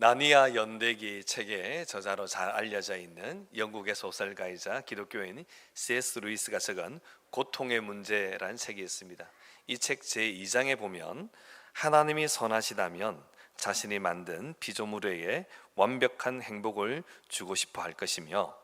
나니아 연대기 책의 저자로 잘 알려져 있는 영국의 소설가이자 기독교인 C.S. 루이스가 적은 고통의 문제라는 책이 있습니다. 이 책 제2장에 보면 하나님이 선하시다면 자신이 만든 피조물에게 완벽한 행복을 주고 싶어 할 것이며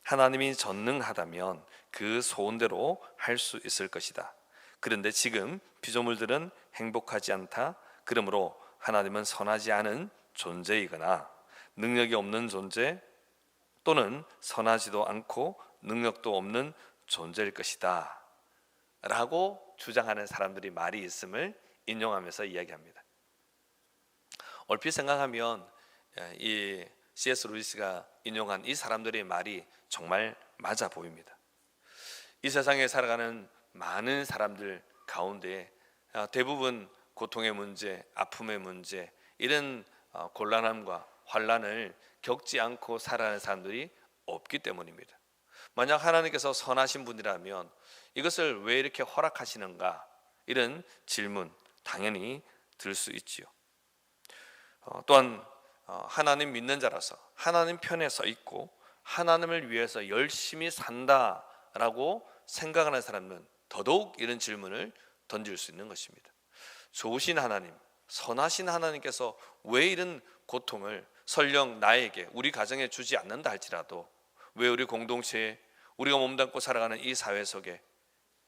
하나님이 전능하다면 그 소원대로 할 수 있을 것이다. 그런데 지금 피조물들은 행복하지 않다. 그러므로 하나님은 선하지 않은 존재이거나 능력이 없는 존재 또는 선하지도 않고 능력도 없는 존재일 것이다 라고 주장하는 사람들이 말이 있음을 인용하면서 이야기합니다. 얼핏 생각하면 이 C.S. 루이스가 인용한 이 사람들의 말이 정말 맞아 보입니다. 이 세상에 살아가는 많은 사람들 가운데 대부분 고통의 문제, 아픔의 문제, 이런 곤란함과 환난을 겪지 않고 살아가는 사람들이 없기 때문입니다. 만약 하나님께서 선하신 분이라면 이것을 왜 이렇게 허락하시는가? 이런 질문 당연히 들 수 있지요. 또한 하나님 믿는 자라서 하나님 편에 서 있고 하나님을 위해서 열심히 산다라고 생각하는 사람은 더더욱 이런 질문을 던질 수 있는 것입니다. 좋으신 하나님, 선하신 하나님께서 왜 이런 고통을 설령 나에게, 우리 가정에 주지 않는다 할지라도 왜 우리 공동체에, 우리가 몸담고 살아가는 이 사회 속에,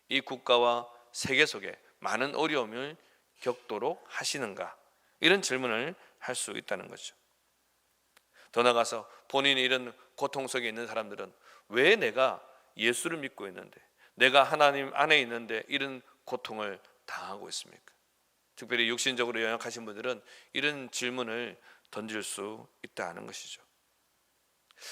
이 국가와 세계 속에 많은 어려움을 겪도록 하시는가? 이런 질문을 할 수 있다는 거죠. 더 나아가서 본인이 이런 고통 속에 있는 사람들은 왜 내가 예수를 믿고 있는데, 내가 하나님 안에 있는데 이런 고통을 당하고 있습니까? 특별히 육신적으로 연약하신 분들은 이런 질문을 던질 수 있다는 것이죠.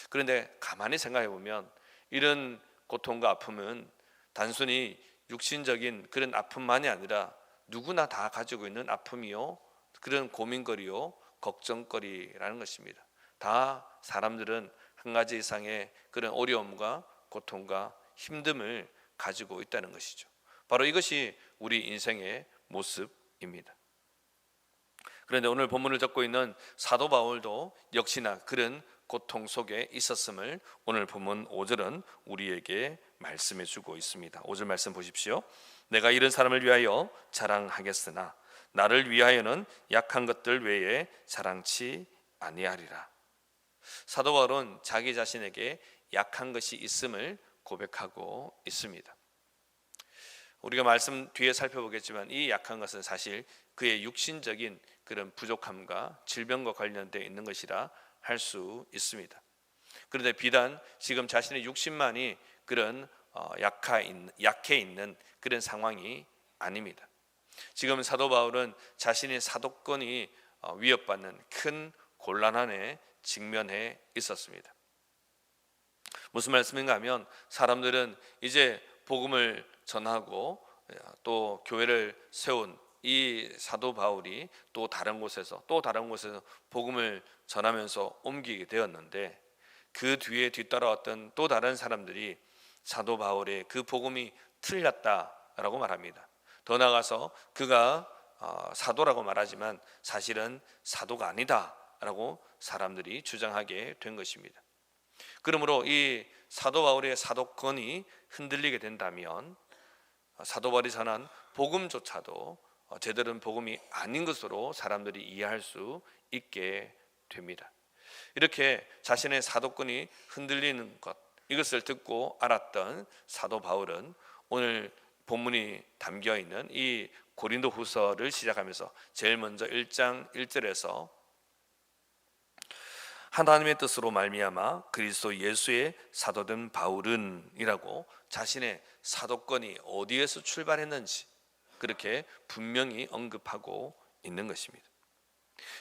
그런데 가만히 생각해 보면 이런 고통과 아픔은 단순히 육신적인 그런 아픔만이 아니라 누구나 다 가지고 있는 아픔이요, 그런 고민거리요, 걱정거리라는 것입니다. 다 사람들은 한 가지 이상의 그런 어려움과 고통과 힘듦을 가지고 있다는 것이죠. 바로 이것이 우리 인생의 모습입니다. 그런데 오늘 본문을 적고 있는 사도 바울도 역시나 그런 고통 속에 있었음을 오늘 본문 5절은 우리에게 말씀해 주고 있습니다. 5절 말씀 보십시오. 내가 이런 사람을 위하여 자랑하겠으나 나를 위하여는 약한 것들 외에 자랑치 아니하리라. 사도 바울은 자기 자신에게 약한 것이 있음을 고백하고 있습니다. 우리가 말씀 뒤에 살펴보겠지만 이 약한 것은 사실 그의 육신적인 그런 부족함과 질병과 관련되어 있는 것이라 할 수 있습니다. 그런데 비단 지금 자신의 육신만이 그런 약해 있는 그런 상황이 아닙니다. 지금 사도 바울은 자신의 사도권이 위협받는 큰 곤란함에 직면해 있었습니다. 무슨 말씀인가 하면 사람들은 이제 복음을 전하고 또 교회를 세운 이 사도 바울이 또 다른 곳에서 복음을 전하면서 옮기게 되었는데, 그 뒤에 뒤따라왔던 또 다른 사람들이 사도 바울의 그 복음이 틀렸다라고 말합니다. 더 나아가서 그가 사도라고 말하지만 사실은 사도가 아니다라고 사람들이 주장하게 된 것입니다. 그러므로 이 사도 바울의 사도권이 흔들리게 된다면 사도 바울이 전한 복음조차도 제대로 된 복음이 아닌 것으로 사람들이 이해할 수 있게 됩니다. 이렇게 자신의 사도권이 흔들리는 것, 이것을 듣고 알았던 사도 바울은 오늘 본문이 담겨있는 이 고린도 후서를 시작하면서 제일 먼저 1장 1절에서 하나님의 뜻으로 말미암아 그리스도 예수의 사도된 바울은 이라고 자신의 사도권이 어디에서 출발했는지 그렇게 분명히 언급하고 있는 것입니다.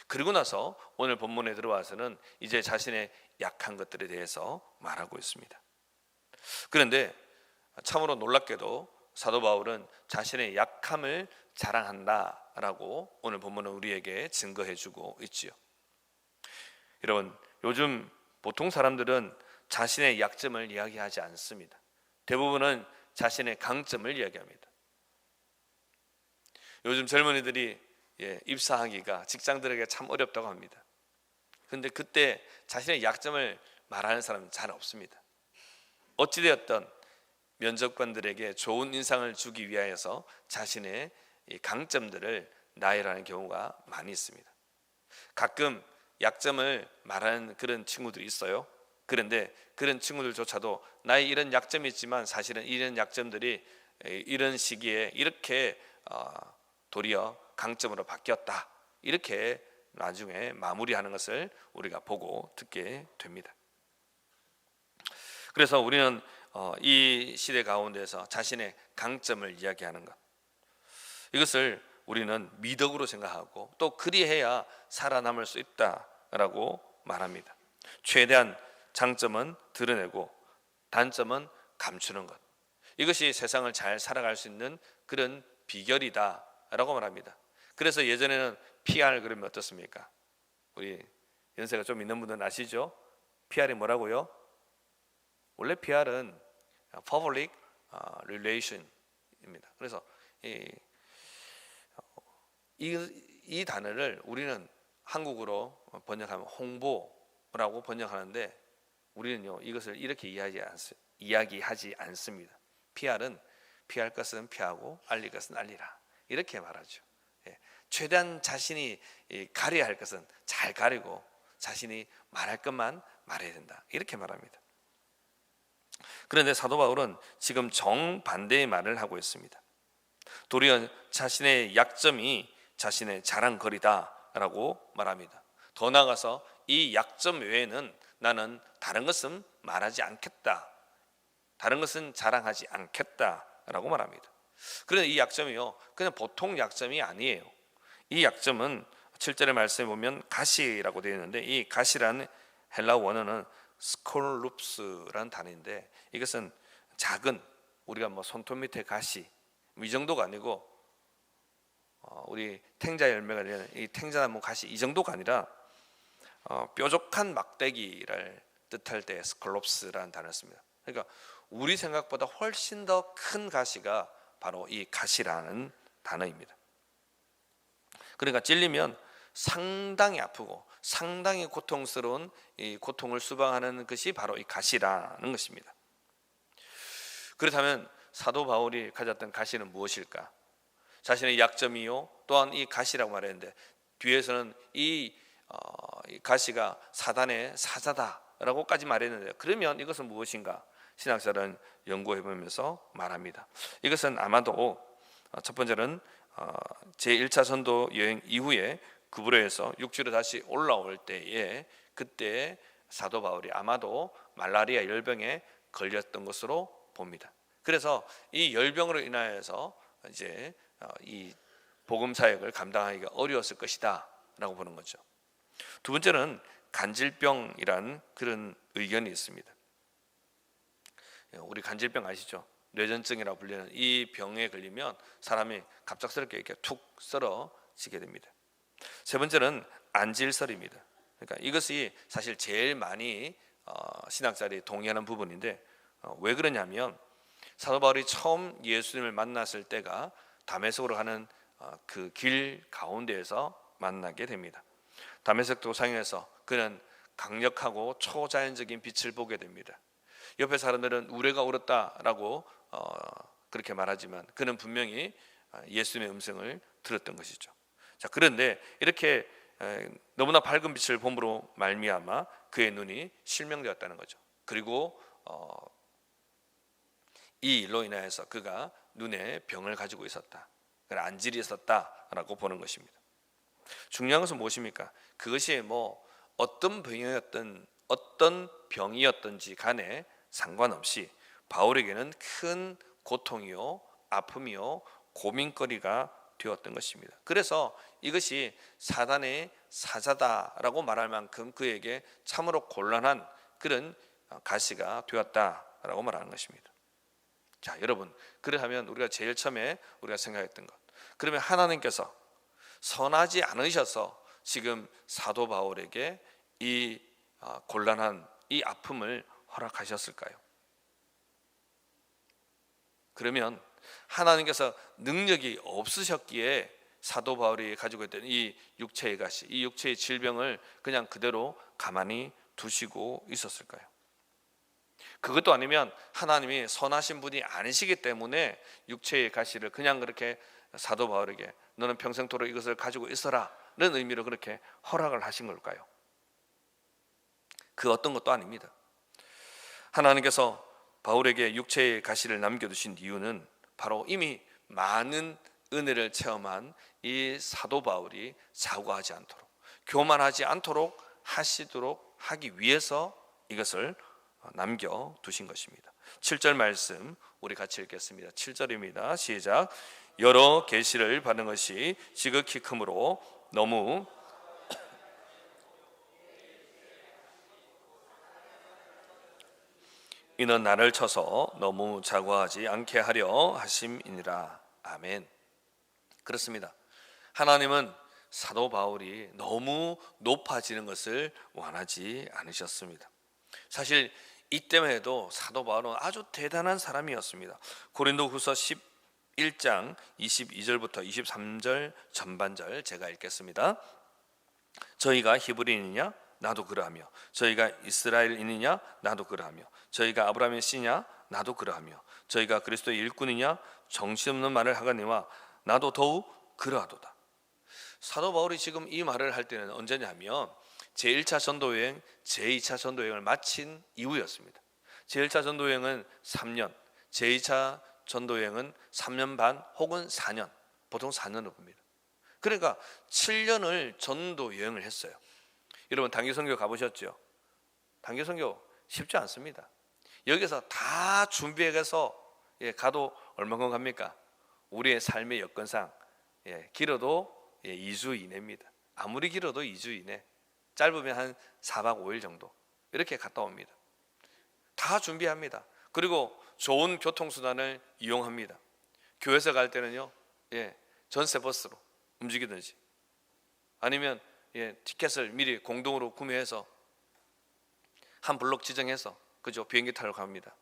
그리고 나서 오늘 본문에 들어와서는 이제 자신의 약한 것들에 대해서 말하고 있습니다. 그런데 참으로 놀랍게도 사도 바울은 자신의 약함을 자랑한다라고 오늘 본문은 우리에게 증거해주고 있지요. 여러분, 요즘 보통 사람들은 자신의 약점을 이야기하지 않습니다. 대부분은 자신의 강점을 이야기합니다. 요즘 젊은이들이 입사하기가 직장 들어가기가 참 어렵다고 합니다. 그런데 그때 자신의 약점을 말하는 사람은 잘 없습니다. 어찌되었든 면접관들에게 좋은 인상을 주기 위하여서 자신의 이 강점들을 나열하는 경우가 많이 있습니다. 가끔 약점을 말하는 그런 친구들이 있어요. 그런데 그런 친구들조차도 나의 이런 약점이 있지만 사실은 이런 약점들이 이런 시기에 이렇게 도리어 강점으로 바뀌었다, 이렇게 나중에 마무리하는 것을 우리가 보고 듣게 됩니다. 그래서 우리는 이 시대 가운데서 자신의 강점을 이야기하는 것, 이것을 우리는 미덕으로 생각하고 또 그리해야 살아남을 수 있다라고 말합니다. 최대한 장점은 드러내고 단점은 감추는 것, 이것이 세상을 잘 살아갈 수 있는 그런 비결이다라고 말합니다. 그래서 예전에는 PR 그러면 어떻습니까? 우리 연세가 좀 있는 분들은 아시죠? PR이 뭐라고요? 원래 PR은 Public Relation입니다. 그래서 이 단어를 우리는 한국어로 번역하면 홍보라고 번역하는데 우리는요 이것을 이렇게 이야기하지 않습니다. PR은 피할 것은 피하고 알릴 것은 알리라, 이렇게 말하죠. 최대한 자신이 가려야 할 것은 잘 가리고 자신이 말할 것만 말해야 된다, 이렇게 말합니다. 그런데 사도 바울은 지금 정반대의 말을 하고 있습니다. 도리어 자신의 약점이 자신의 자랑거리다라고 말합니다. 더 나아가서 이 약점 외에는 나는 다른 것은 말하지 않겠다, 다른 것은 자랑하지 않겠다라고 말합니다. 그런데 이 약점이요 그냥 보통 약점이 아니에요. 이 약점은 7절의 말씀에 보면 가시라고 되어 있는데, 이 가시라는 헬라 원어는 스콜룹스라는 단어인데, 이것은 작은, 우리가 뭐 손톱 밑에 가시 이 정도가 아니고 우리 탱자 열매가 되는 이 탱자나무 가시 이 정도가 아니라 뾰족한 막대기를 뜻할 때 스콜롭스라는 단어를 씁니다. 그러니까 우리 생각보다 훨씬 더 큰 가시가 바로 이 가시라는 단어입니다. 그러니까 찔리면 상당히 아프고 상당히 고통스러운 이 고통을 수방하는 것이 바로 이 가시라는 것입니다. 그렇다면 사도 바울이 가졌던 가시는 무엇일까? 자신의 약점이요 또한 이 가시라고 말했는데, 뒤에서는 이 가시가 사단의 사자다라고까지 말했는데, 그러면 이것은 무엇인가? 신학자는 연구해보면서 말합니다. 이것은 아마도 첫 번째는 제1차 전도 여행 이후에 구부로에서 육지로 다시 올라올 때에, 그때 사도 바울이 아마도 말라리아 열병에 걸렸던 것으로 봅니다. 그래서 이 열병으로 인하여서 이제 이 복음 사역을 감당하기가 어려웠을 것이다 라고 보는 거죠. 두 번째는 간질병이란 그런 의견이 있습니다. 우리 간질병 아시죠? 뇌전증이라고 불리는 이 병에 걸리면 사람이 갑작스럽게 이렇게 툭 쓰러지게 됩니다. 세 번째는 안질설입니다. 그러니까 이것이 사실 제일 많이 신학자들이 동의하는 부분인데, 왜 그러냐면 사도 바울이 처음 예수님을 만났을 때가 다메섹으로 가는 그 길 가운데에서 만나게 됩니다. 다메섹 도상에서 그는 강력하고 초자연적인 빛을 보게 됩니다. 옆에 사람들은 우레가 울었다라고 그렇게 말하지만 그는 분명히 예수님의 음성을 들었던 것이죠. 자, 그런데 이렇게 너무나 밝은 빛을 봄으로 말미암아 그의 눈이 실명되었다는 거죠. 그리고 이 일로 인하여서 그가 눈에 병을 가지고 있었다, 안질이 있었다라고 보는 것입니다. 중요한 것은 무엇입니까? 그것이 뭐 어떤 병이었든 어떤 병이었든지 간에 상관없이 바울에게는 큰 고통이요 아픔이요 고민거리가 되었던 것입니다. 그래서 이것이 사단의 사자다라고 말할 만큼 그에게 참으로 곤란한 그런 가시가 되었다라고 말하는 것입니다. 자, 여러분, 그러하면 우리가 제일 처음에 우리가 생각했던 것, 그러면 하나님께서 선하지 않으셔서 지금 사도 바울에게 이 곤란한 이 아픔을 허락하셨을까요? 그러면 하나님께서 능력이 없으셨기에 사도 바울이 가지고 있던 이 육체의 가시, 이 육체의 질병을 그냥 그대로 가만히 두시고 있었을까요? 그것도 아니면 하나님이 선하신 분이 아니시기 때문에 육체의 가시를 그냥 그렇게 사도 바울에게 너는 평생토록 이것을 가지고 있어라 라는 의미로 그렇게 허락을 하신 걸까요? 그 어떤 것도 아닙니다. 하나님께서 바울에게 육체의 가시를 남겨두신 이유는 바로 이미 많은 은혜를 체험한 이 사도 바울이 사고하지 않도록, 교만하지 않도록 하기 위해서 이것을 남겨두신 것입니다. 7절 말씀 우리 같이 읽겠습니다. 7절입니다. 시작. 여러 계시를 받는 것이 지극히 크므로 너무 이는 나를 쳐서 너무 자고하지 않게 하려 하심이니라. 아멘. 그렇습니다. 하나님은 사도 바울이 너무 높아지는 것을 원하지 않으셨습니다. 사실 이때에도 사도 바울은 아주 대단한 사람이었습니다. 고린도후서 11장 22절부터 23절 전반절 제가 읽겠습니다. 저희가 히브리인이냐? 나도 그러하며 저희가 이스라엘인이냐? 나도 그러하며 저희가 아브라함의 씨냐? 나도 그러하며 저희가 그리스도의 일꾼이냐? 정신없는 말을 하거니와 나도 더욱 그러하도다. 사도 바울이 지금 이 말을 할 때는 언제냐면 제1차 전도여행, 제2차 전도여행을 마친 이후였습니다. 제1차 전도여행은 3년, 제2차 전도여행은 3년 반 혹은 4년, 보통 4년으로 봅니다. 그러니까 7년을 전도여행을 했어요. 여러분 단기선교 가보셨죠? 단기선교 쉽지 않습니다. 여기서 다 준비해서 가도 얼마큼 갑니까? 우리의 삶의 여건상 길어도 2주 이내입니다. 아무리 길어도 2주 이내, 짧으면 한 4박 5일 정도 이렇게 갔다 옵니다. 다 준비합니다. 그리고 좋은 교통수단을 이용합니다. 교회에서 갈 때는요, 전세버스로 움직이든지 아니면 티켓을 미리 공동으로 구매해서 한 블록 지정해서 그죠, 비행기 타러 갑니다.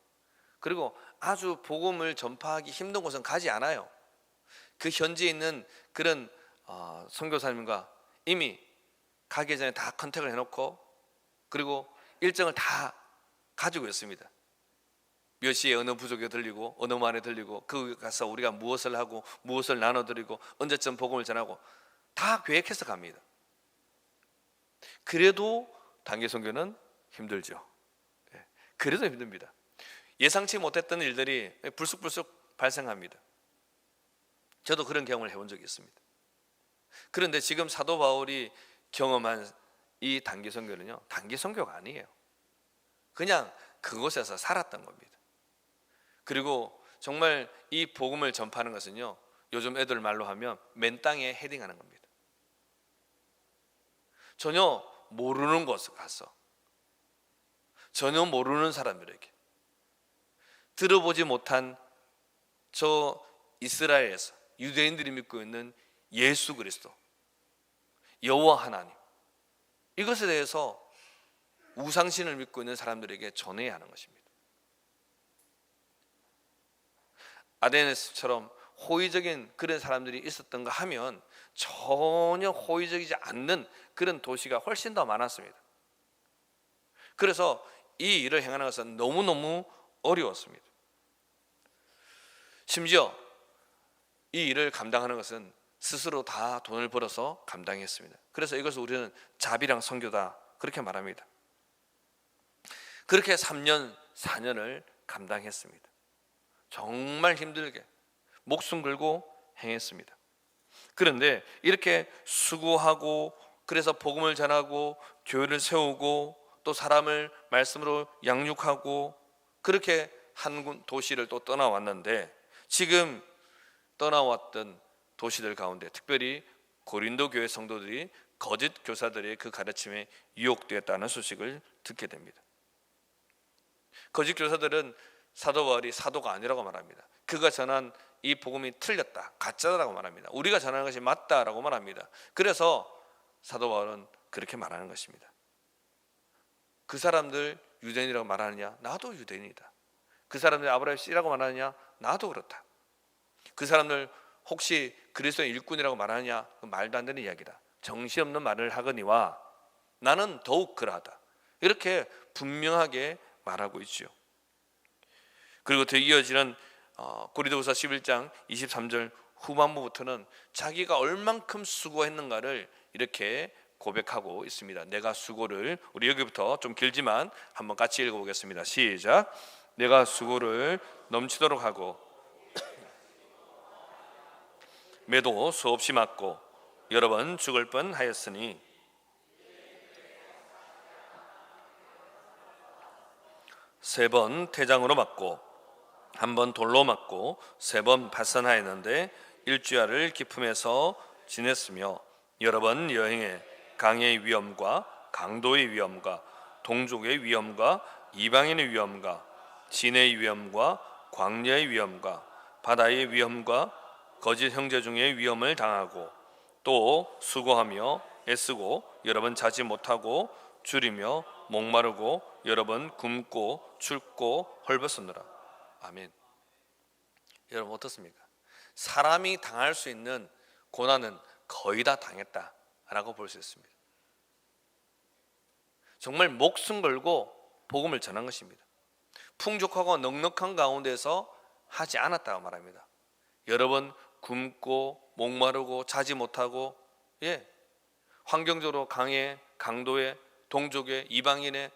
그리고 아주 복음을 전파하기 힘든 곳은 가지 않아요. 그 현지에 있는 그런 선교사님과 이미 가기 전에 다 컨택을 해놓고 그리고 일정을 다 가지고 있습니다. 몇 시에 어느 부족에 들리고 어느 만에 들리고 그 가서 우리가 무엇을 하고 무엇을 나눠드리고 언제쯤 복음을 전하고 다 계획해서 갑니다. 그래도 단기 선교는 힘들죠. 그래도 힘듭니다. 예상치 못했던 일들이 불쑥불쑥 발생합니다. 저도 그런 경험을 해본 적이 있습니다. 그런데 지금 사도 바울이 경험한 이 단기 선교는요, 단기 선교가 아니에요. 그냥 그곳에서 살았던 겁니다. 그리고 정말 이 복음을 전파하는 것은요, 요즘 애들 말로 하면 맨 땅에 헤딩하는 겁니다. 전혀 모르는 곳에 가서 전혀 모르는 사람들에게 들어보지 못한 저 이스라엘에서 유대인들이 믿고 있는 예수 그리스도, 여호와 하나님, 이것에 대해서 우상신을 믿고 있는 사람들에게 전해야 하는 것입니다. 아데네스처럼 호의적인 그런 사람들이 있었던가 하면 전혀 호의적이지 않는 그런 도시가 훨씬 더 많았습니다. 그래서 이 일을 행하는 것은 너무너무 어려웠습니다. 심지어 이 일을 감당하는 것은 스스로 다 돈을 벌어서 감당했습니다. 그래서 이것을 우리는 자비랑 선교다 그렇게 말합니다. 그렇게 3년 4년을 감당했습니다. 정말 힘들게 목숨 걸고 행했습니다. 그런데 이렇게 수고하고 그래서 복음을 전하고 교회를 세우고 또 사람을 말씀으로 양육하고 그렇게 한 도시를 또 떠나왔는데, 지금 떠나왔던 도시들 가운데 특별히 고린도 교회 성도들이 거짓 교사들의 그 가르침에 유혹되었다는 소식을 듣게 됩니다. 거짓 교사들은 사도 바울이 사도가 아니라고 말합니다. 그가 전한 이 복음이 틀렸다, 가짜라고 말합니다. 우리가 전하는 것이 맞다라고 말합니다. 그래서 사도 바울은 그렇게 말하는 것입니다. 그 사람들 유대인이라고 말하느냐? 나도 유대인이다. 그 사람들 아브라함의 씨라고 말하느냐? 나도 그렇다. 그 사람들 혹시 그리스도의 일꾼이라고 말하느냐? 말도 안 되는 이야기다. 정신없는 말을 하거니와 나는 더욱 그러하다. 이렇게 분명하게 말하고 있죠. 그리고 더 이어지는 고린도후서 11장 23절 후반부부터는 자기가 얼만큼 수고했는가를 이렇게 고백하고 있습니다. 내가 수고를, 우리 여기부터 좀 길지만 한번 같이 읽어보겠습니다. 시작. 내가 수고를 넘치도록 하고 매도 수없이 맞고 여러 번 죽을 뻔하였으니 세 번 태장으로 맞고 한 번 돌로 맞고 세 번 발산하였는데 일주야를 기품에서 지냈으며 여러 번 여행해 강의 위험과 강도의 위험과 동족의 위험과 이방인의 위험과 진의 위험과 광야의 위험과 바다의 위험과 거짓 형제 중의 위험을 당하고 또 수고하며 애쓰고 여러 번 자지 못하고 줄이며 목마르고 여러 번 굶고 춥고 헐벗었노라. 아멘. 여러분 어떻습니까? 사람이 당할 수 있는 고난은 거의 다 당했다라고 볼 수 있습니다. 정말 목숨 걸고 복음을 전한 것입니다. 풍족하고 넉넉한 가운데서 하지 않았다고 말합니다. 여러 번 굶고 목마르고 자지 못하고 환경적으로 강에 강도에 동족에 이방인에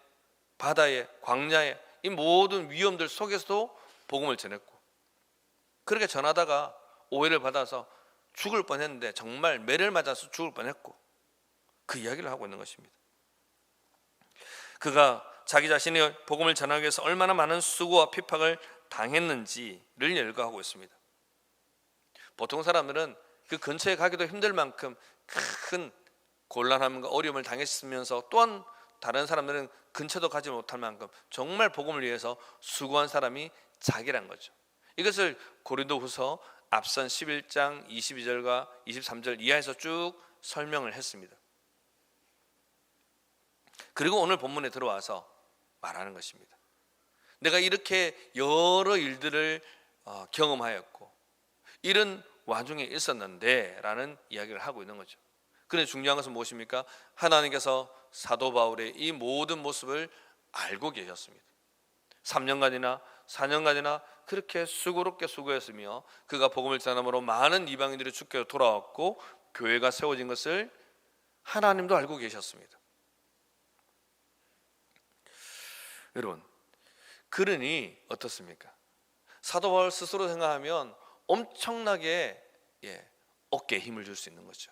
바다에 광야에 이 모든 위험들 속에서도 복음을 전했고, 그렇게 전하다가 오해를 받아서 죽을 뻔했는데 정말 매를 맞아서 죽을 뻔했고, 그 이야기를 하고 있는 것입니다. 그가 자기 자신의 복음을 전하기 위해서 얼마나 많은 수고와 핍박을 당했는지를 열거하고 있습니다. 보통 사람들은 그 근처에 가기도 힘들 만큼 큰 곤란함과 어려움을 당했으면서 또한 다른 사람들은 근처도 가지 못할 만큼 정말 복음을 위해서 수고한 사람이 자기란 거죠. 이것을 고린도후서 앞선 11장 22절과 23절 이하에서 쭉 설명을 했습니다. 그리고 오늘 본문에 들어와서 말하는 것입니다. 내가 이렇게 여러 일들을 경험하였고 이런 와중에 있었는데 라는 이야기를 하고 있는 거죠. 그런데 중요한 것은 무엇입니까? 하나님께서 사도 바울의 이 모든 모습을 알고 계셨습니다. 3년간이나 4년간이나 그렇게 수고롭게 수고했으며 그가 복음을 전함으로 많은 이방인들이 주께로 돌아왔고 교회가 세워진 것을 하나님도 알고 계셨습니다. 여러분, 그러니 어떻습니까? 사도 바울 스스로 생각하면 엄청나게 어깨에 힘을 줄 수 있는 거죠.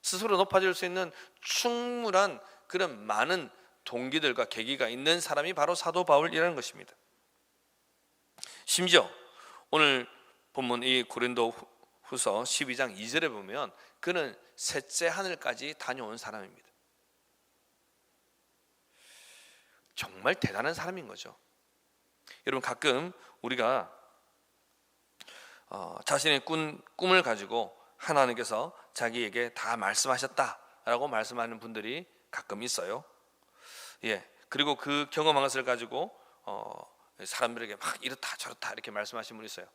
스스로 높아질 수 있는 충분한 그런 많은 동기들과 계기가 있는 사람이 바로 사도 바울이라는 것입니다. 심지어 오늘 본문 이 고린도 후서 12장 2절에 보면 그는 셋째 하늘까지 다녀온 사람입니다. 정말 대단한 사람인 거죠. 여러분, 가끔 우리가 자신의 꿈을 가지고 하나님께서 자기에게 다 말씀하셨다라고 말씀하는 분들이 가끔 있어요. 그리고 그 경험한 것을 가지고 사람들에게 막 이렇다 저렇다 이렇게 말씀하시는 분이 있어요.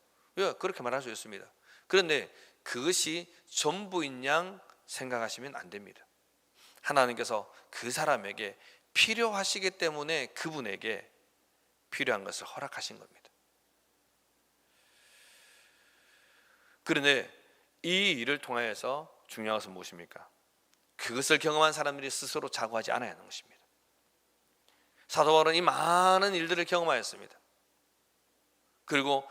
그렇게 말할 수 있습니다. 그런데 그것이 전부인 양 생각하시면 안 됩니다. 하나님께서 그 사람에게 필요하시기 때문에 그분에게 필요한 것을 허락하신 겁니다. 그런데 이 일을 통하여서 중요한 것은 무엇입니까? 그것을 경험한 사람들이 스스로 자고하지 않아야 하는 것입니다. 사도 바울은 이 많은 일들을 경험하였습니다. 그리고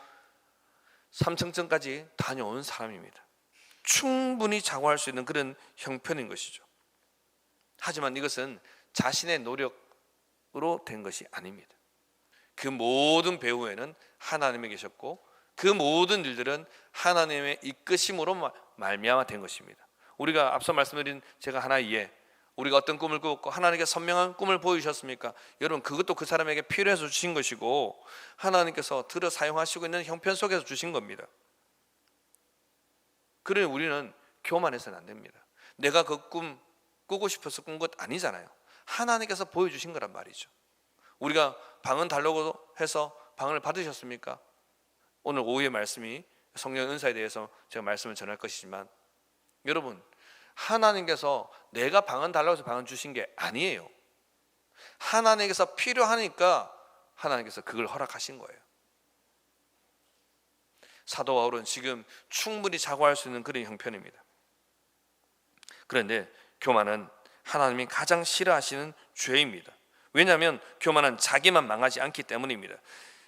삼층천까지 다녀온 사람입니다. 충분히 자고할 수 있는 그런 형편인 것이죠. 하지만 이것은 자신의 노력으로 된 것이 아닙니다. 그 모든 배후에는 하나님이 계셨고 그 모든 일들은 하나님의 이끄심으로 말미암아 된 것입니다. 우리가 앞서 말씀드린 제가 하나 이해, 우리가 어떤 꿈을 꾸었고 하나님께 선명한 꿈을 보여주셨습니까? 여러분, 그것도 그 사람에게 필요해서 주신 것이고 하나님께서 들어 사용하시고 있는 형편 속에서 주신 겁니다. 그러니 우리는 교만해서는 안 됩니다. 내가 그 꿈 꾸고 싶어서 꾼 것 아니잖아요. 하나님께서 보여주신 거란 말이죠. 우리가 방은 달라고 해서 방을 받으셨습니까? 오늘 오후의 말씀이 성령 은사에 대해서 제가 말씀을 전할 것이지만, 여러분, 하나님께서 내가 방언 달라고 해서 방언 주신 게 아니에요. 하나님께서 필요하니까 하나님께서 그걸 허락하신 거예요. 사도 바울은 지금 충분히 자고할 수 있는 그런 형편입니다. 그런데 교만은 하나님이 가장 싫어하시는 죄입니다. 왜냐하면 교만은 자기만 망하지 않기 때문입니다.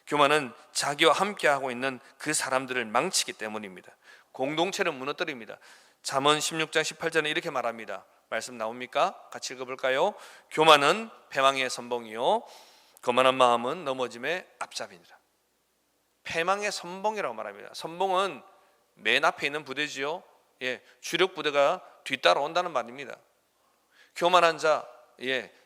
교만은 자기와 함께하고 있는 그 사람들을 망치기 때문입니다. 공동체를 무너뜨립니다. 잠언 16장 18절에 이렇게 말합니다. 말씀 나옵니까? 같이 읽어볼까요? 교만은 패망의 선봉이요 거만한 마음은 넘어짐의 앞잡이니라. 패망의 선봉이라고 말합니다. 선봉은 맨 앞에 있는 부대지요. 주력 부대가 뒤따라온다는 말입니다. 교만한 자,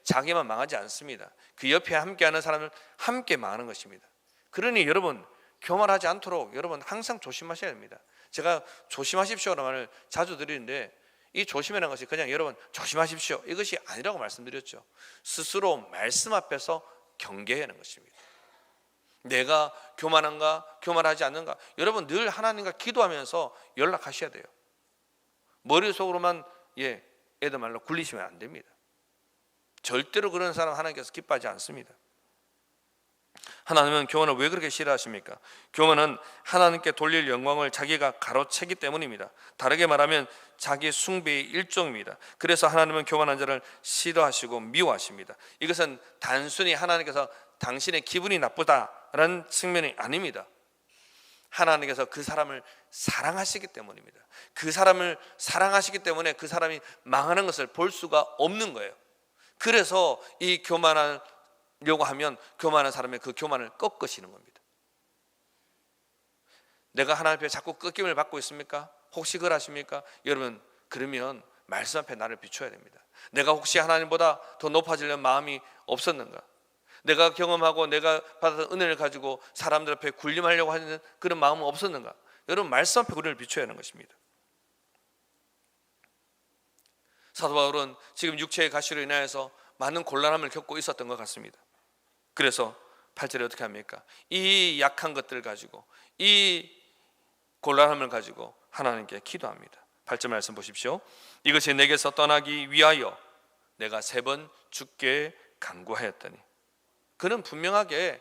자기만 망하지 않습니다. 그 옆에 함께하는 사람을 함께 망하는 것입니다. 그러니 여러분, 교만하지 않도록 여러분 항상 조심하셔야 됩니다. 제가 조심하십시오라는 말을 자주 드리는데, 이 조심이라는 것이 그냥 여러분 조심하십시오 이것이 아니라고 말씀드렸죠. 스스로 말씀 앞에서 경계해야 하는 것입니다. 내가 교만한가 교만하지 않는가, 여러분 늘 하나님과 기도하면서 연락하셔야 돼요. 머릿속으로만 애들 말로 굴리시면 안 됩니다. 절대로 그런 사람 하나님께서 기뻐하지 않습니다. 하나님은 교만을 왜 그렇게 싫어하십니까? 교만은 하나님께 돌릴 영광을 자기가 가로채기 때문입니다. 다르게 말하면 자기 숭배의 일종입니다. 그래서 하나님은 교만한 자를 싫어하시고 미워하십니다. 이것은 단순히 하나님께서 당신의 기분이 나쁘다라는 측면이 아닙니다. 하나님께서 그 사람을 사랑하시기 때문입니다. 그 사람을 사랑하시기 때문에 그 사람이 망하는 것을 볼 수가 없는 거예요. 그래서 이 교만하려고 하면 교만한 사람의 그 교만을 꺾으시는 겁니다. 내가 하나님 앞에 자꾸 꺾임을 받고 있습니까? 혹시 그러십니까? 여러분, 그러면 말씀 앞에 나를 비춰야 됩니다. 내가 혹시 하나님보다 더 높아지려는 마음이 없었는가? 내가 경험하고 내가 받은 은혜를 가지고 사람들 앞에 군림하려고 하는 그런 마음은 없었는가? 여러분, 말씀 앞에 우리를 비춰야 하는 것입니다. 사도 바울은 지금 육체의 가시로 인하여서 많은 곤란함을 겪고 있었던 것 같습니다. 그래서 8절에 어떻게 합니까? 이 약한 것들을 가지고, 이 곤란함을 가지고 하나님께 기도합니다. 8절 말씀 보십시오. 이것이 내게서 떠나기 위하여 내가 3번 주께 간구하였더니. 그는 분명하게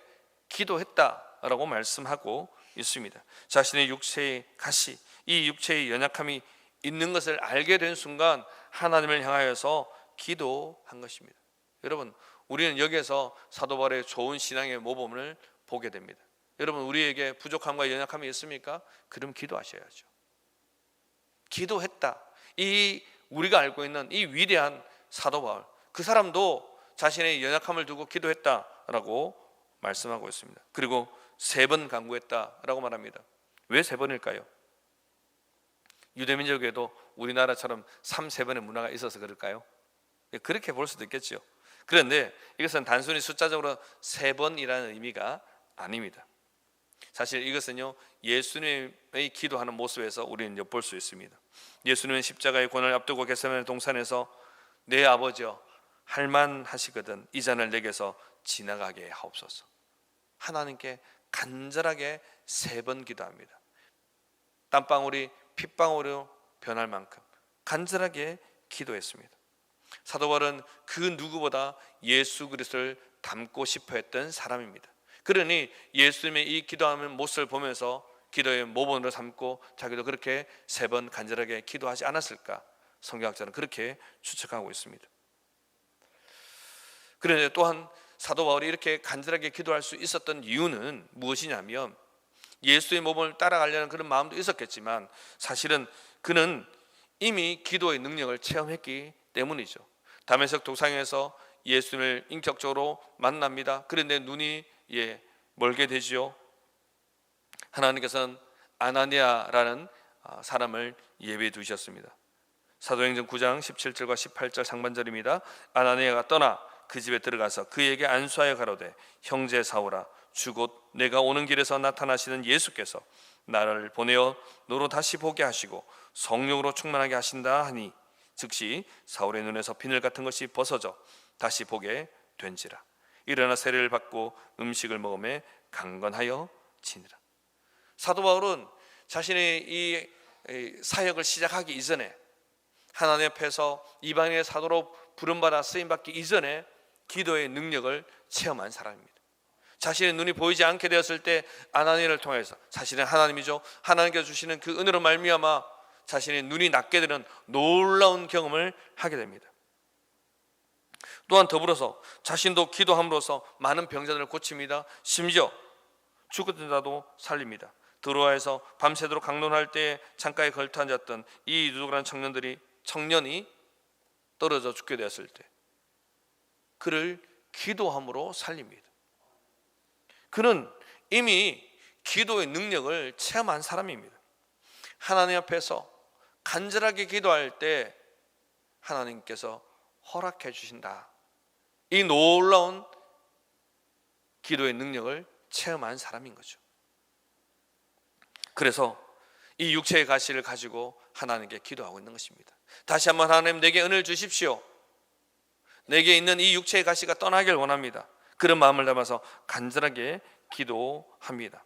기도했다라고 말씀하고 있습니다. 자신의 육체의 가시, 이 육체의 연약함이 있는 것을 알게 된 순간 하나님을 향하여서 기도한 것입니다. 여러분, 우리는 여기에서 사도 바울의 좋은 신앙의 모범을 보게 됩니다. 여러분, 우리에게 부족함과 연약함이 있습니까? 그럼 기도하셔야죠. 기도했다. 이 우리가 알고 있는 이 위대한 사도 바울, 그 사람도 자신의 연약함을 두고 기도했다라고 말씀하고 있습니다. 그리고 3번 간구했다라고 말합니다. 왜 3번일까요? 유대민족에도 우리나라처럼 3번의 문화가 있어서 그럴까요? 그렇게 볼 수도 있겠죠. 그런데 이것은 단순히 숫자적으로 3번이라는 의미가 아닙니다. 사실 이것은요, 예수님의 기도하는 모습에서 우리는 엿볼 수 있습니다. 예수님은 십자가의 고난을 앞두고 겟세마네 동산에서 내 아버지여 할만하시거든 이 잔을 내게서 지나가게 하옵소서. 하나님께 간절하게 3번 기도합니다. 땀방울이 핏방울로 변할 만큼 간절하게 기도했습니다. 사도 바울은 그 누구보다 예수 그리스도를 닮고 싶어 했던 사람입니다. 그러니 예수님의 이 기도하는 모습을 보면서 기도의 모범으로 삼고 자기도 그렇게 3번 간절하게 기도하지 않았을까? 성경학자는 그렇게 추측하고 있습니다. 그런데 또한 사도 바울이 이렇게 간절하게 기도할 수 있었던 이유는 무엇이냐면, 예수의 모범을 따라가려는 그런 마음도 있었겠지만 사실은 그는 이미 기도의 능력을 체험했기 때문이죠. 다메섹 도상에서 예수님을 인격적으로 만납니다. 그런데 눈이 멀게 되지요. 하나님께서는 아나니아라는 사람을 예비해 두셨습니다. 사도행전 9장 17절과 18절 상반절입니다. 아나니아가 떠나 그 집에 들어가서 그에게 안수하여 가로되 형제 사울아 주곧 내가 오는 길에서 나타나시는 예수께서 나를 보내어 너로 다시 보게 하시고 성령으로 충만하게 하신다 하니 즉시 사울의 눈에서 비늘 같은 것이 벗어져 다시 보게 된지라. 일어나 세례를 받고 음식을 먹음에 강건하여 지니라. 사도 바울은 자신의 이 사역을 시작하기 이전에, 하나님 앞에서 이방인의 사도로 부름받아 쓰임받기 이전에 기도의 능력을 체험한 사람입니다. 자신의 눈이 보이지 않게 되었을 때 아나니아를 통해서, 사실은 하나님이죠, 하나님께서 주시는 그 은혜로 말미암아 자신의 눈이 낮게 되는 놀라운 경험을 하게 됩니다. 또한 더불어서 자신도 기도함으로써 많은 병자들을 고칩니다. 심지어 죽었던 자도 살립니다. 드로아에서 밤새도록 강론할 때에 창가에 걸터 앉았던 이 유두그란 청년이 떨어져 죽게 되었을 때 그를 기도함으로 살립니다. 그는 이미 기도의 능력을 체험한 사람입니다. 하나님 앞에서 간절하게 기도할 때 하나님께서 허락해 주신다. 이 놀라운 기도의 능력을 체험한 사람인 거죠. 그래서 이 육체의 가시를 가지고 하나님께 기도하고 있는 것입니다. 다시 한번 하나님, 내게 은혜를 주십시오. 내게 있는 이 육체의 가시가 떠나길 원합니다. 그런 마음을 담아서 간절하게 기도합니다.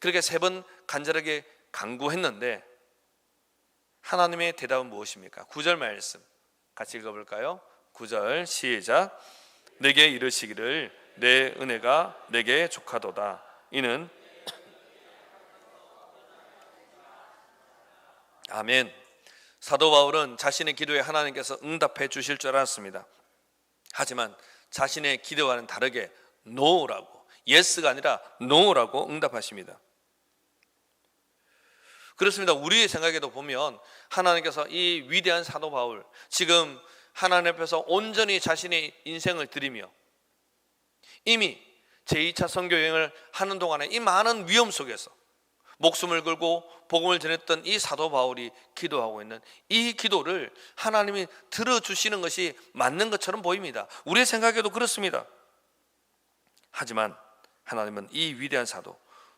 그렇게 3번 간절하게 간구했는데 하나님의 대답은 무엇입니까? 9절 말씀 같이 읽어볼까요? 9절 시작. 내게 이르시기를 내 은혜가 내게 족하도다. 이는 아멘. 사도 바울은 자신의 기도에 하나님께서 응답해 주실 줄 알았습니다. 하지만 자신의 기도와는 다르게 no라고, yes가 아니라 no라고 응답하십니다. 그렇습니다. 우리의 생각에도 보면 하나님께서 이 위대한 사도 바울, 지금 하나님 앞에서 온전히 자신의 인생을 드리며 이미 제2차 선교 여행을 하는 동안에 이 많은 위험 속에서 목숨을 걸고 복음을 전했던 이 사도 바울이 기도하고 있는 이 기도를 하나님이 들어주시는 것이 맞는 것처럼 보입니다. 우리의 생각에도 그렇습니다. 하지만 하나님은 이 위대한 사도,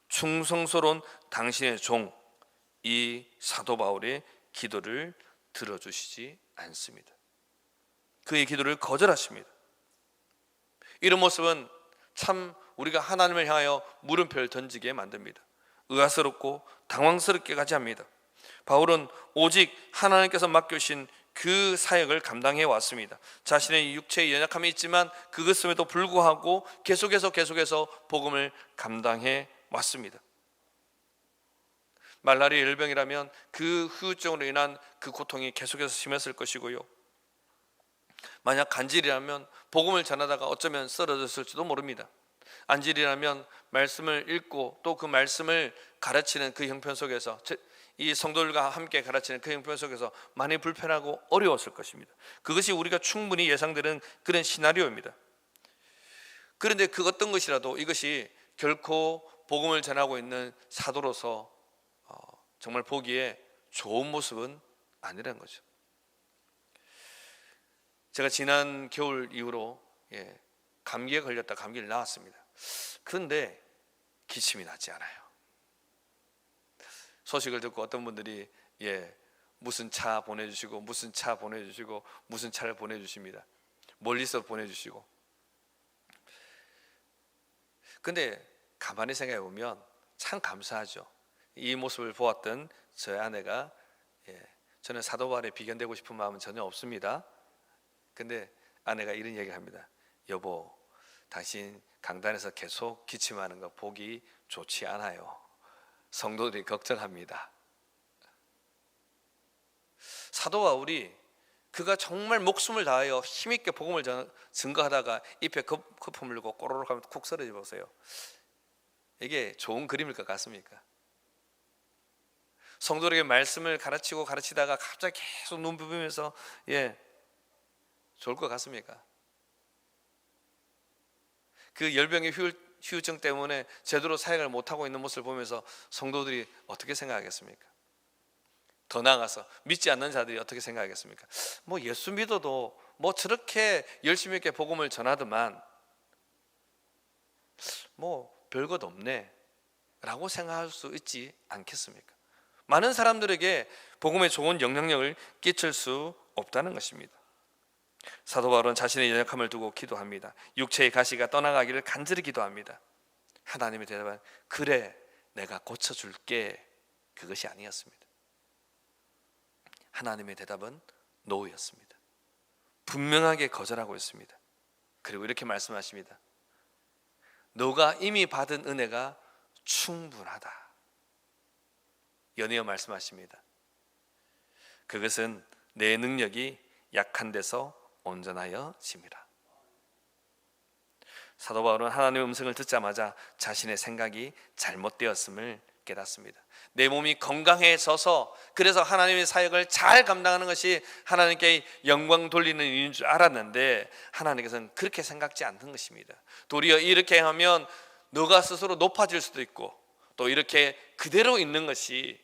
충성스러운 당신의 종, 이 사도 바울의 기도를 들어주시지 않습니다. 그의 기도를 거절하십니다. 이런 모습은 참 우리가 하나님을 향하여 물음표를 던지게 만듭니다. 의아스럽고 당황스럽게 가지 합니다. 바울은 오직 하나님께서 맡겨주신 그 사역을 감당해 왔습니다. 자신의 육체의 연약함이 있지만 그것임에도 불구하고 계속해서 복음을 감당해 왔습니다. 말라리아 열병이라면 그 후유증으로 인한 그 고통이 계속해서 심했을 것이고요, 만약 간질이라면 복음을 전하다가 어쩌면 쓰러졌을지도 모릅니다. 안질이라면 말씀을 읽고 또 그 말씀을 가르치는 그 형편 속에서, 이 성도들과 함께 가르치는 그 형편 속에서 많이 불편하고 어려웠을 것입니다. 그것이 우리가 충분히 예상되는 그런 시나리오입니다. 그런데 그 어떤 것이라도 이것이 결코 복음을 전하고 있는 사도로서 정말 보기에 좋은 모습은 아니라는 거죠. 제가 지난 겨울 이후로 감기에 걸렸다 감기를 나았습니다. 그런데 기침이 나지 않아요. 소식을 듣고 어떤 분들이 무슨 차 보내주시고 무슨 차 보내주시고 무슨 차를 보내주십니다. 멀리서 보내주시고. 근데 가만히 생각해 보면 참 감사하죠. 이 모습을 보았던 저의 아내가 저는 사도 바울에 비견되고 싶은 마음은 전혀 없습니다. 근데 아내가 이런 얘기를 합니다. 여보, 당신 강단에서 계속 기침하는 거 보기 좋지 않아요. 성도들이 걱정합니다. 사도 바울이 그가 정말 목숨을 다하여 힘있게 복음을 증거하다가 잎에 거품 물고 꼬르륵 하면 쿡 쓰러져 보세요. 이게 좋은 그림일 것 같습니까? 성도들에게 말씀을 가르치다가 갑자기 계속 눈 부비면서 좋을 것 같습니까? 그 열병의 후유증 때문에 제대로 사역을 못하고 있는 모습을 보면서 성도들이 어떻게 생각하겠습니까? 더 나아가서 믿지 않는 자들이 어떻게 생각하겠습니까? 예수 믿어도 저렇게 열심히 있게 복음을 전하더만 별것 없네 라고 생각할 수 있지 않겠습니까? 많은 사람들에게 복음의 좋은 영향력을 끼칠 수 없다는 것입니다. 사도 바울은 자신의 연약함을 두고 기도합니다. 육체의 가시가 떠나가기를 간절히 기도합니다. 하나님의 대답은 그래, 내가 고쳐줄게 그것이 아니었습니다. 하나님의 대답은 노였습니다. 분명하게 거절하고 있습니다. 그리고 이렇게 말씀하십니다. 너가 이미 받은 은혜가 충분하다. 연이어 말씀하십니다. 그것은 내 능력이 약한 데서 온전하여 짐이라. 사도 바울은 하나님의 음성을 듣자마자 자신의 생각이 잘못되었음을 깨닫습니다. 내 몸이 건강해져서 그래서 하나님의 사역을 잘 감당하는 것이 하나님께 영광 돌리는 일인 줄 알았는데 하나님께서는 그렇게 생각지 않는 것입니다. 도리어 이렇게 하면 너가 스스로 높아질 수도 있고 또 이렇게 그대로 있는 것이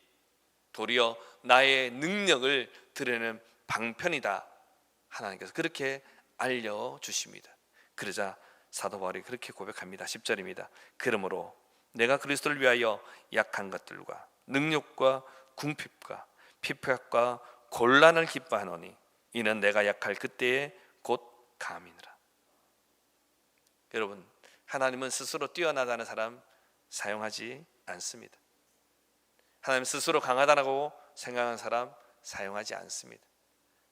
도리어 나의 능력을 드러내는 방편이다. 하나님께서 그렇게 알려주십니다. 그러자 사도 바울이 그렇게 고백합니다. 10절입니다. 그러므로 내가 그리스도를 위하여 약한 것들과 능력과 궁핍과 피폐함과 곤란을 기뻐하노니 이는 내가 약할 그때에 곧 감이니라. 여러분, 하나님은 스스로 뛰어나다는 사람 사용하지 않습니다. 하나님 스스로 강하다고 생각하는 사람 사용하지 않습니다.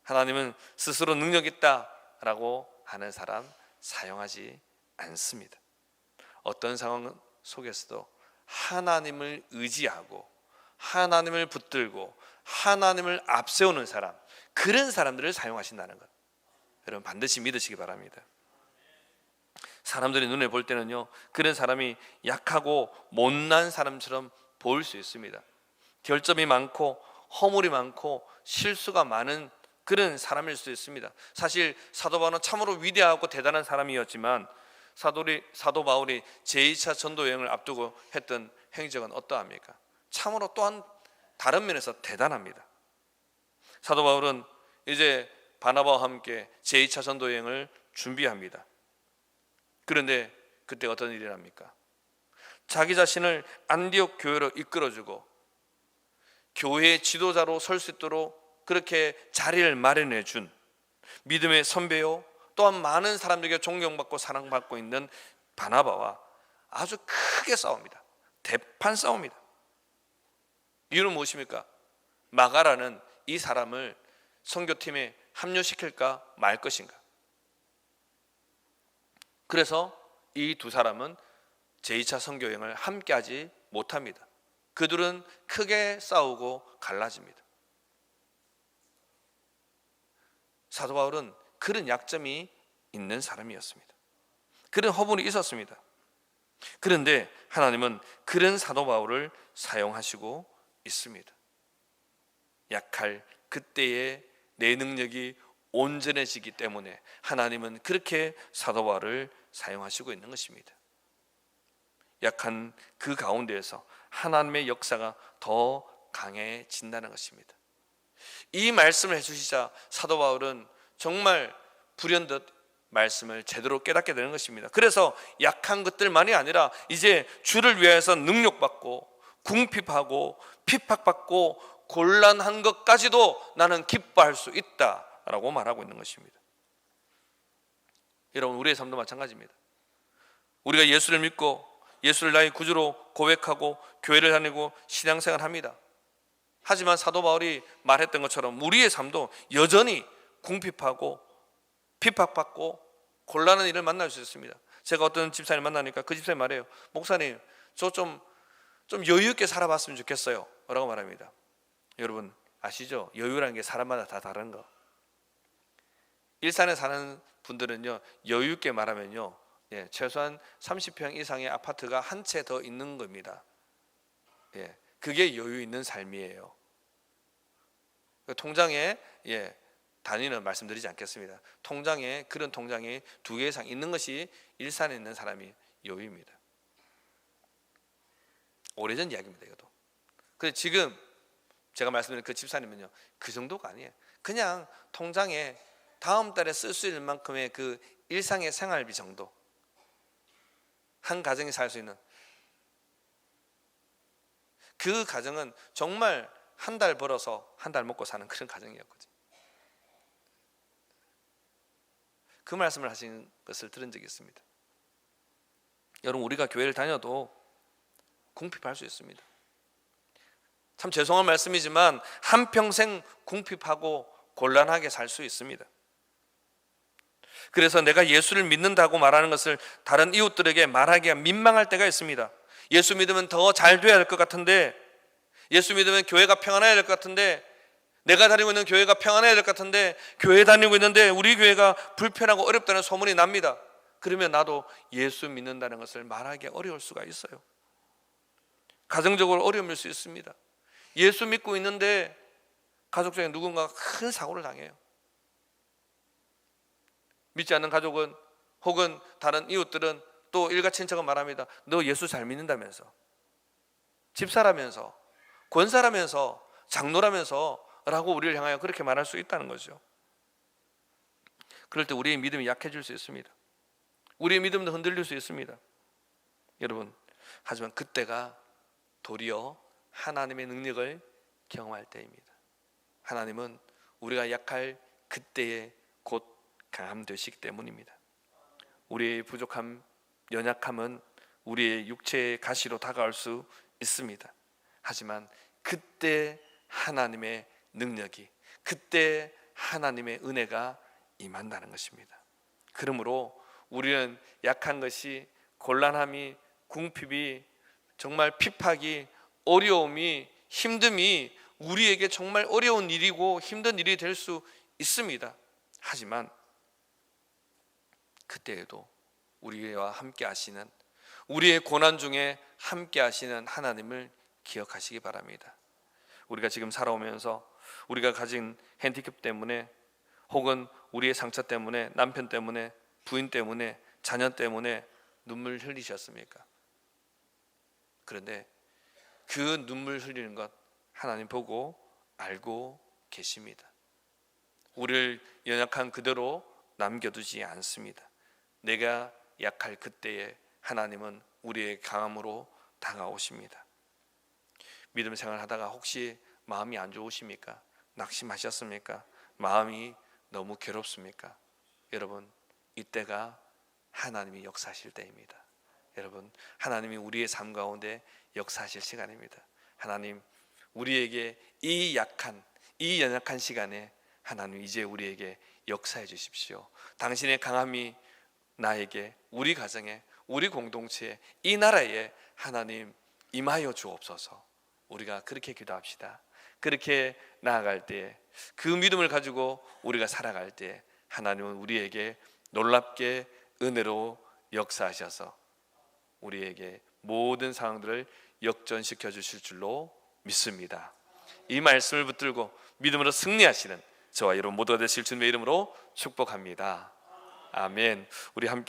하나님은 스스로 능력 있다라고 하는 사람 사용하지 않습니다. 어떤 상황 속에서도 하나님을 의지하고 하나님을 붙들고 하나님을 앞세우는 사람, 그런 사람들을 사용하신다는 것, 여러분 반드시 믿으시기 바랍니다. 사람들이 눈에 볼 때는요, 그런 사람이 약하고 못난 사람처럼 보일 수 있습니다. 결점이 많고 허물이 많고 실수가 많은 그런 사람일 수 있습니다. 사실 사도 바울은 참으로 위대하고 대단한 사람이었지만 사도 바울이 제2차 전도 여행을 앞두고 했던 행적은 어떠합니까? 참으로 또한 다른 면에서 대단합니다. 사도 바울은 이제 바나바와 함께 제2차 전도 여행을 준비합니다. 그런데 그때 어떤 일이 납니까? 자기 자신을 안디옥 교회로 이끌어주고 교회의 지도자로 설 수 있도록 그렇게 자리를 마련해 준 믿음의 선배요, 또한 많은 사람들에게 존경받고 사랑받고 있는 바나바와 아주 크게 싸웁니다. 대판 싸웁니다. 이유는 무엇입니까? 마가라는 이 사람을 선교팀에 합류시킬까 말 것인가. 그래서 이 두 사람은 제2차 선교여행을 함께하지 못합니다. 그들은 크게 싸우고 갈라집니다. 사도 바울은 그런 약점이 있는 사람이었습니다. 그런 허물이 있었습니다. 그런데 하나님은 그런 사도 바울을 사용하시고 있습니다. 약할 그때에 내 능력이 온전해지기 때문에 하나님은 그렇게 사도 바울을 사용하시고 있는 것입니다. 약한 그 가운데에서 하나님의 역사가 더 강해진다는 것입니다. 이 말씀을 해주시자 사도 바울은 정말 불현듯 말씀을 제대로 깨닫게 되는 것입니다. 그래서 약한 것들만이 아니라 이제 주를 위해서 능력받고 궁핍하고 핍박받고 곤란한 것까지도 나는 기뻐할 수 있다라고 말하고 있는 것입니다. 여러분, 우리의 삶도 마찬가지입니다. 우리가 예수를 믿고 예수를 나의 구주로 고백하고 교회를 다니고 신앙생활을 합니다. 하지만 사도 바울이 말했던 것처럼 우리의 삶도 여전히 궁핍하고 핍박받고 곤란한 일을 만날 수 있습니다. 제가 어떤 집사님 만나니까 그 집사님 말해요. 목사님, 저 좀 여유 있게 살아봤으면 좋겠어요 라고 말합니다. 여러분 아시죠? 여유라는 게 사람마다 다 다른 거. 일산에 사는 분들은요, 여유 있게 말하면요, 최소한 30평 이상의 아파트가 한 채 더 있는 겁니다. 그게 여유 있는 삶이에요. 통장에 단위는 말씀드리지 않겠습니다. 통장에, 그런 통장에 2개 이상 있는 것이 일산에 있는 사람이 여유입니다. 오래전 이야기입니다. 이것도. 근데 지금 제가 말씀드린 그 집사님은요, 그 정도가 아니에요. 그냥 통장에 다음 달에 쓸 수 있는 만큼의 그 일상의 생활비 정도, 한 가정이 살 수 있는, 그 가정은 정말 한 달 벌어서 한 달 먹고 사는 그런 가정이었거든요. 그 말씀을 하신 것을 들은 적이 있습니다. 여러분, 우리가 교회를 다녀도 궁핍할 수 있습니다. 참 죄송한 말씀이지만 한평생 궁핍하고 곤란하게 살 수 있습니다. 그래서 내가 예수를 믿는다고 말하는 것을 다른 이웃들에게 말하기가 민망할 때가 있습니다. 예수 믿으면 더 잘 돼야 될 것 같은데, 예수 믿으면 교회가 평안해야 될 것 같은데, 내가 다니고 있는 교회가 평안해야 될 것 같은데, 교회 다니고 있는데 우리 교회가 불편하고 어렵다는 소문이 납니다. 그러면 나도 예수 믿는다는 것을 말하기 어려울 수가 있어요. 가정적으로 어려움일 수 있습니다. 예수 믿고 있는데 가족 중에 누군가가 큰 사고를 당해요. 믿지 않는 가족은 혹은 다른 이웃들은 또 일가 친척은 말합니다. 너 예수 잘 믿는다면서, 집사라면서, 권사라면서, 장로라면서 라고 우리를 향하여 그렇게 말할 수 있다는 거죠. 그럴 때 우리의 믿음이 약해질 수 있습니다. 우리의 믿음도 흔들릴 수 있습니다. 여러분, 하지만 그때가 도리어 하나님의 능력을 경험할 때입니다. 하나님은 우리가 약할 그때에 곧 강함 되시기 때문입니다. 우리의 부족함, 연약함은 우리의 육체의 가시로 다가올 수 있습니다. 하지만 그때 하나님의 능력이, 그때 하나님의 은혜가 임한다는 것입니다. 그러므로 우리는 약한 것이, 곤란함이, 궁핍이, 정말 핍박이, 어려움이, 힘듦이 우리에게 정말 어려운 일이고 힘든 일이 될 수 있습니다. 하지만 그때에도 우리와 함께 하시는, 우리의 고난 중에 함께 하시는 하나님을 기억하시기 바랍니다. 우리가 지금 살아오면서 우리가 가진 핸디캡 때문에, 혹은 우리의 상처 때문에, 남편 때문에, 부인 때문에, 자녀 때문에 눈물 흘리셨습니까? 그런데 그 눈물 흘리는 것 하나님 보고 알고 계십니다. 우리를 연약한 그대로 남겨두지 않습니다. 내가 약할 그때에 하나님은 우리의 강함으로 다가오십니다. 믿음 생활하다가 혹시 마음이 안 좋으십니까? 낙심하셨습니까? 마음이 너무 괴롭습니까? 여러분, 이때가 하나님이 역사하실 때입니다. 여러분, 하나님이 우리의 삶 가운데 역사하실 시간입니다. 하나님, 우리에게 이 연약한 시간에 하나님 이제 우리에게 역사해 주십시오. 당신의 강함이 나에게, 우리 가정에, 우리 공동체에, 이 나라에 하나님 임하여 주옵소서. 우리가 그렇게 기도합시다. 그렇게 나아갈 때, 그 믿음을 가지고 우리가 살아갈 때 하나님은 우리에게 놀랍게 은혜로 역사하셔서 우리에게 모든 상황들을 역전시켜 주실 줄로 믿습니다. 이 말씀을 붙들고 믿음으로 승리하시는 저와 여러분 모두가 되실 주님의 이름으로 축복합니다. 아멘. 우리 함께